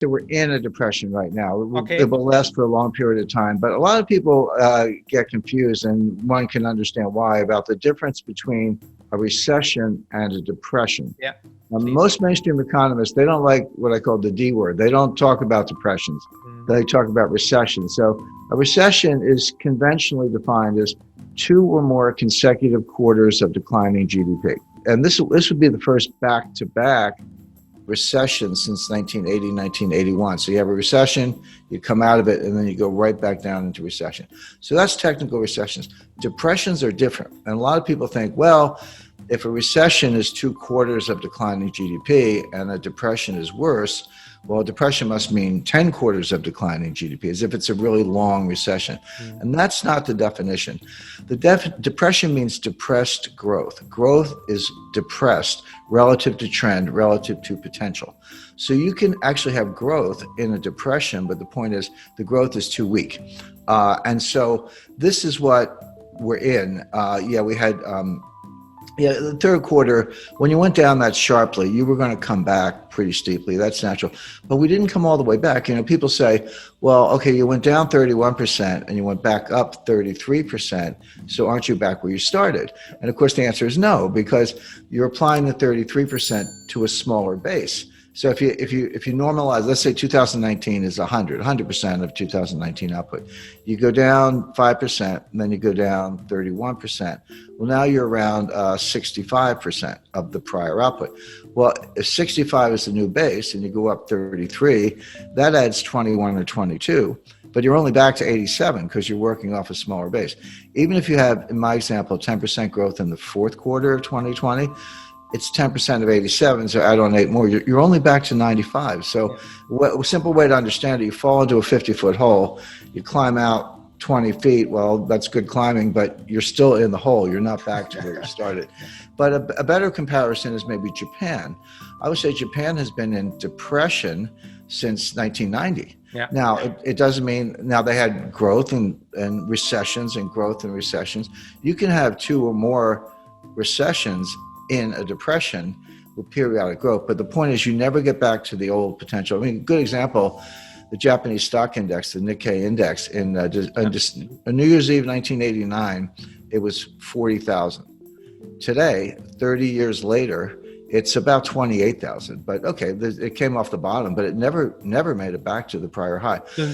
So we're in a depression right now. Okay. It will last for a long period of time, but a lot of people get confused, and one can understand why, about the difference between a recession and a depression. Yeah. Now, Please. most mainstream economists, they don't like what I call the D word. They don't talk about depressions. They talk about recession. So a recession is conventionally defined as 2 or more consecutive quarters of declining GDP. And this would be the first back-to-back recession since 1980, 1981. So you have a recession, you come out of it, and then you go right back down into recession. So that's technical recessions. Depressions are different. And a lot of people think, well, if a recession is 2 quarters of declining GDP and a depression is worse, well, a depression must mean 10 quarters of declining GDP, as if it's a really long recession. And that's not the definition. The depression means depressed growth. Growth is depressed relative to trend, relative to potential. So you can actually have growth in a depression, but the point is the growth is too weak. And so this is what we're in. We had... the third quarter, when you went down that sharply, you were going to come back pretty steeply. That's natural. But we didn't come all the way back. People say, well, okay, you went down 31% and you went back up 33%. So aren't you back where you started? And of course, the answer is no, because you're applying the 33% to a smaller base. So if you normalize, let's say 2019 is 100% of 2019 output. You go down 5%, and then you go down 31%. Well, now you're around 65% of the prior output. Well, if 65 is the new base and you go up 33, that adds 21 or 22. But you're only back to 87 because you're working off a smaller base. Even if you have, in my example, 10% growth in the fourth quarter of 2020, it's 10% of 87, so add on 8 more. You're only back to 95. So a simple way to understand it, you fall into a 50-foot hole, you climb out 20 feet. Well, that's good climbing, but you're still in the hole. You're not back to where you started. But a better comparison is maybe Japan. I would say Japan has been in depression since 1990. Yeah. Now, it doesn't mean, now they had growth and recessions and growth and recessions. You can have 2 or more recessions in a depression with periodic growth. But the point is, you never get back to the old potential. I mean, a good example, the Japanese stock index, the Nikkei index, in New Year's Eve 1989, it was 40,000. Today, 30 years later, it's about 28,000. But okay, it came off the bottom, but it never made it back to the prior high. It'll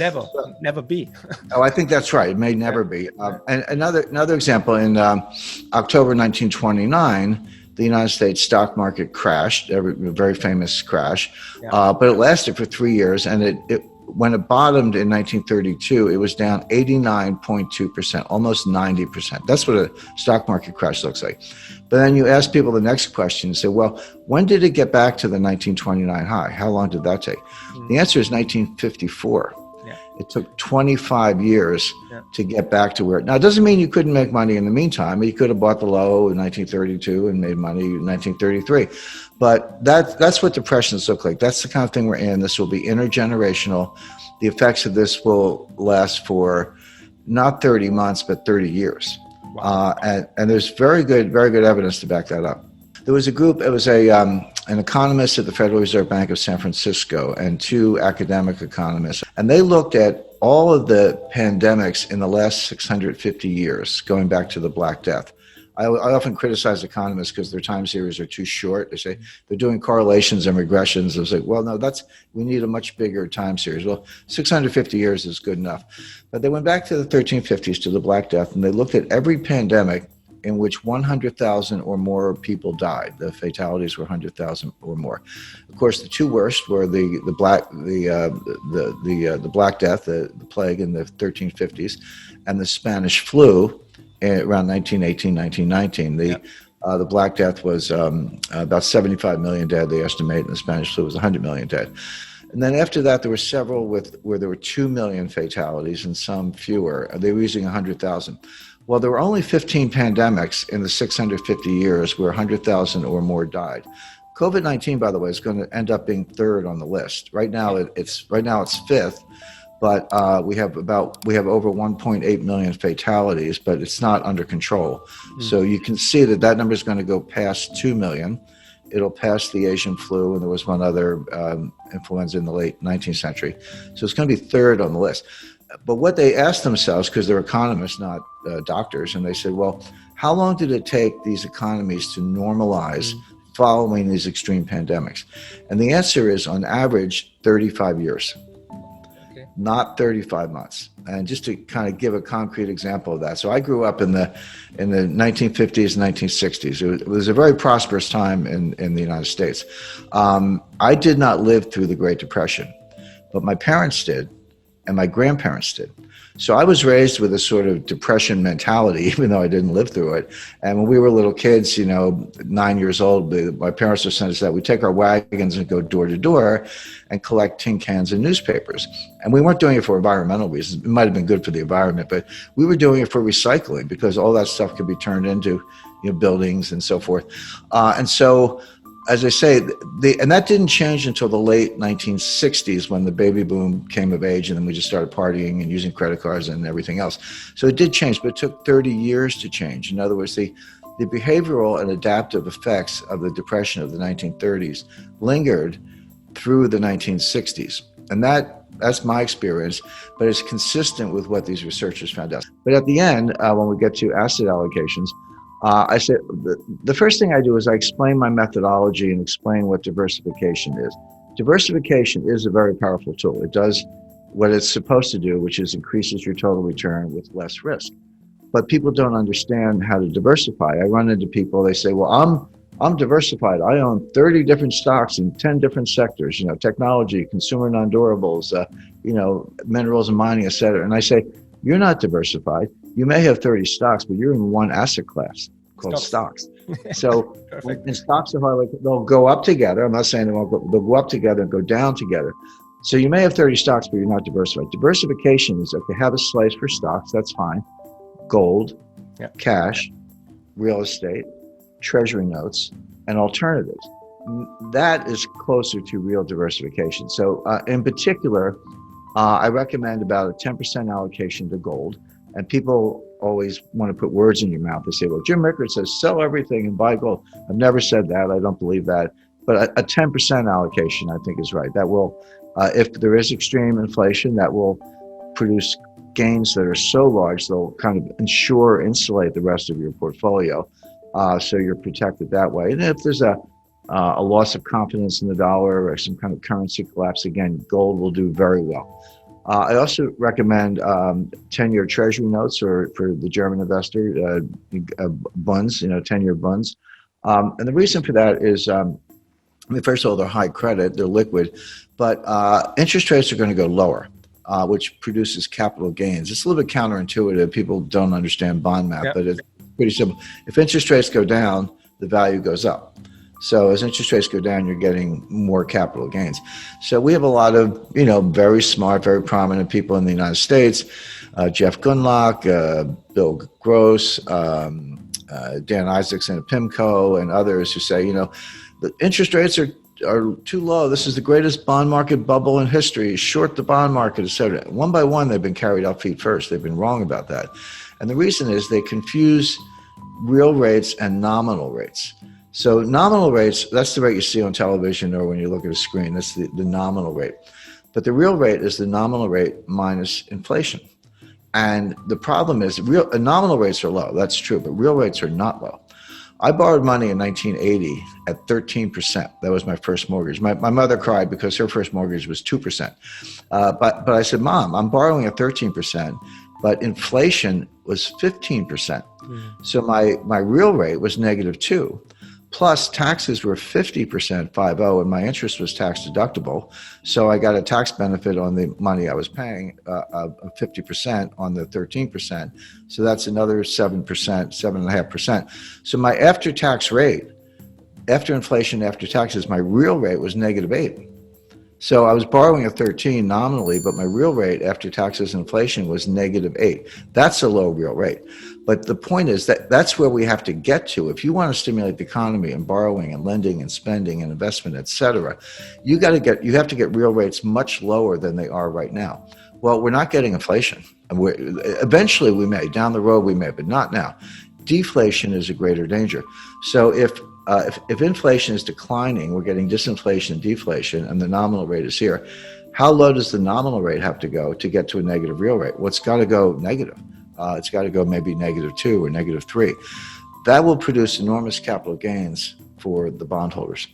never be. Oh, I think that's right. It may never be. And another example, in October 1929, the United States stock market crashed, a very famous crash, but it lasted for 3 years. And when it bottomed in 1932, it was down 89.2%, almost 90%. That's what a stock market crash looks like. But then you ask people the next question, say, well, when did it get back to the 1929 high? How long did that take? The answer is 1954. It took 25 years to get back to where. Now, it doesn't mean you couldn't make money in the meantime. You could have bought the low in 1932 and made money in 1933. But that's what depressions look like. That's the kind of thing we're in. This will be intergenerational. The effects of this will last for not 30 months, but 30 years. Wow. And there's very good evidence to back that up. There was a group, it was an economist at the Federal Reserve Bank of San Francisco and 2 academic economists. And they looked at all of the pandemics in the last 650 years, going back to the Black Death. I often criticize economists because their time series are too short. They say they're doing correlations and regressions. I was like, well, no, we need a much bigger time series. Well, 650 years is good enough. But they went back to the 1350s, to the Black Death, and they looked at every pandemic in which 100,000 or more people died. The fatalities were 100,000 or more. Of course, the 2 worst were the Black Death, the plague in the 1350s, and the Spanish flu around 1918, 1919. The Black Death was about 75 million dead, they estimate, and the Spanish flu was 100 million dead. And then after that, there were several where there were 2 million fatalities and some fewer. They were using 100,000. Well, there were only 15 pandemics in the 650 years where 100,000 or more died. COVID-19, by the way, is going to end up being 3rd on the list. Right now, it's 5th, but we have over 1.8 million fatalities, but it's not under control. So you can see that number is going to go past 2 million. it'll pass the Asian flu, and there was one other influenza in the late 19th century. So it's going to be third on the list. But what they asked themselves, because they're economists, not doctors, and they said, well, how long did it take these economies to normalize following these extreme pandemics? And the answer is, on average, 35 years, not 35 months. And just to kind of give a concrete example of that. So I grew up in the 1950s and 1960s. It was a very prosperous time in the United States. I did not live through the Great Depression, but my parents did, and my grandparents did. So I was raised with a sort of depression mentality, even though I didn't live through it. And when we were little kids, 9 years old, my parents would send us that. We'd take our wagons and go door to door and collect tin cans and newspapers. And we weren't doing it for environmental reasons. It might have been good for the environment, but we were doing it for recycling, because all that stuff could be turned into buildings and so forth. And so, as I say, and that didn't change until the late 1960s, when the baby boom came of age, and then we just started partying and using credit cards and everything else. So it did change, but it took 30 years to change. In other words, the behavioral and adaptive effects of the Depression of the 1930s lingered through the 1960s. And that's my experience, but it's consistent with what these researchers found out. But at the end, when we get to asset allocations, I said, the first thing I do is I explain my methodology and explain what diversification is. Diversification is a very powerful tool. It does what it's supposed to do, which is increases your total return with less risk. But people don't understand how to diversify. I run into people, they say, well, I'm diversified. I own 30 different stocks in 10 different sectors, technology, consumer non-durables, minerals and mining, et cetera. And I say, you're not diversified. You may have 30 stocks, but you're in one asset class called stocks. So when stocks are hard, they'll go up together. I'm not saying they won't go, they'll go up together and go down together. So you may have 30 stocks, but you're not diversified. Diversification is, okay, have a slice for stocks, that's fine. Gold, cash, real estate, treasury notes, and alternatives. That is closer to real diversification. So in particular, I recommend about a 10% allocation to gold. And people always want to put words in your mouth. They say, well, Jim Rickards says, sell everything and buy gold. I've never said that. I don't believe that. But a 10% allocation, I think, is right. That will, if there is extreme inflation, that will produce gains that are so large, they'll kind of insulate the rest of your portfolio. So you're protected that way. And if there's a loss of confidence in the dollar or some kind of currency collapse, again, gold will do very well. I also recommend 10-year treasury notes, or for the German investor, bonds, 10-year bonds. And the reason for that is, first of all, they're high credit, they're liquid, but interest rates are going to go lower, which produces capital gains. It's a little bit counterintuitive. People don't understand bond math, but it's pretty simple. If interest rates go down, the value goes up. So as interest rates go down, you're getting more capital gains. So we have a lot of, very smart, very prominent people in the United States, Jeff Gundlach, Bill Gross, Dan Isaacson at PIMCO, and others who say, the interest rates are too low. This is the greatest bond market bubble in history. Short the bond market, et cetera. One by one, they've been carried off feet first. They've been wrong about that. And the reason is they confuse real rates and nominal rates. So nominal rates, that's the rate you see on television or when you look at a screen. That's the nominal rate. But the real rate is the nominal rate minus inflation. And the problem is nominal rates are low. That's true, but real rates are not low. I borrowed money in 1980 at 13%. That was my first mortgage. My mother cried because her first mortgage was 2%. But I said, Mom, I'm borrowing at 13%, but inflation was 15%. So my real rate was -2. Plus taxes were 50%, 50, and my interest was tax deductible. So I got a tax benefit on the money I was paying of 50% on the 13%. So that's another 7%, 7.5%. So my after-tax rate, after inflation, after taxes, my real rate was -8. So I was borrowing at 13 nominally, but my real rate after taxes and inflation was -8. That's a low real rate. But the point is that that's where we have to get to. If you want to stimulate the economy and borrowing and lending and spending and investment, et cetera, you have to get real rates much lower than they are right now. Well, we're not getting inflation. Eventually we may, down the road we may, but not now. Deflation is a greater danger. So if if inflation is declining, we're getting disinflation and deflation, and the nominal rate is here. How low does the nominal rate have to go to get to a negative real rate? Well, it's got to go negative. It's got to go maybe -2 or -3. That will produce enormous capital gains for the bondholders.